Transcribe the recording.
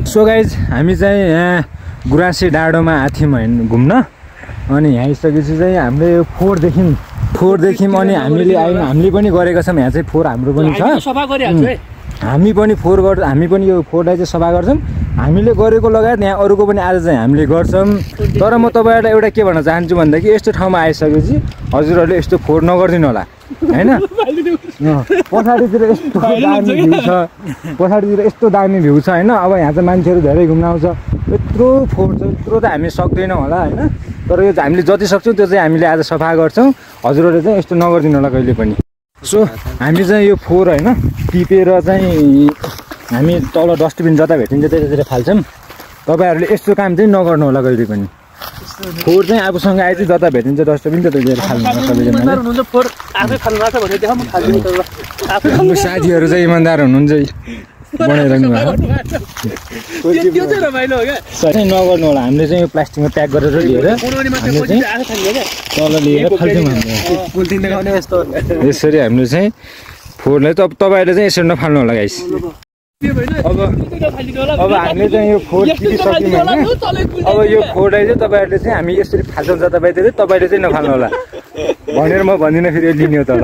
So guys हामी चाहिँ यहाँ गुराँसे डाँडोमा आएको थियौँ होइन घुम्न। अनि यहाँ आइसकेपछि चाहिँ हामीले यो फोहोर देख्यौँ अनि हामीले पनि गरेका छौँ। यहाँ चाहिँ फोहोर हाम्रो पनि छ। हामी पनि यो फोहोरलाई चाहिँ सफा गर्छौँ। हामीले गरेको लगायत यहाँ अरूको पनि आज चाहिँ हामीले गर्छौँ। तर म तपाईँहरूलाई एउटा के भन्न चाहन्छु भन्दाखेरि यस्तो ठाउँमा आइसकेपछि हजुरहरूले यस्तो फोहोर नगरिदिनु होला होइन। पछाडितिर यस्तो दामी भ्यू छ होइन। अब यहाँ चाहिँ मान्छेहरू धेरै घुम्न आउँछ। यत्रो फोहोर छ, यत्रो त हामी सक्दैनौँ होला होइन। तर यो हामीले जति सक्छौँ त्यो चाहिँ हामीले आज सफा गर्छौँ। हजुरहरूले चाहिँ यस्तो नगरिदिनु होला कहिले पनि। सो हामी चाहिँ यो फोहोर होइन टिपेर चाहिँ हामी तल डस्टबिन जता भेटिन्छ त्यतातिर फाल्छौँ। तपाईँहरूले यस्तो काम चाहिँ नगर्नु होला कहिले पनि। फोहोर चाहिँ आफूसँग आए चाहिँ जता भेटिन्छ डस्टबिन त्यतातिर फाल्नु हाम्रो साथीहरू चाहिँ इमान्दार हुनुहुन्छ बनाइरहनु नगर्नु होला। हामीले चाहिँ यो प्लास्टिकमा प्याक गरेर लिएर हामीले चाहिँ तल लिएर फाल्छौँ। यसरी हामीले चाहिँ फोहोरलाई तपाईँहरूले चाहिँ यसरी नफाल्नु होला गाइस। अब हामीले चाहिँ यो फोहोर टिपिसक्यौँ होइन। अब यो फोहोरलाई चाहिँ तपाईँहरूले चाहिँ हामी यसरी फाल्छौँ जताभाइतिर, तपाईँले चाहिँ नफाल्नु होला भनेर म भन्दिनँ। फेरि लिने हो तल।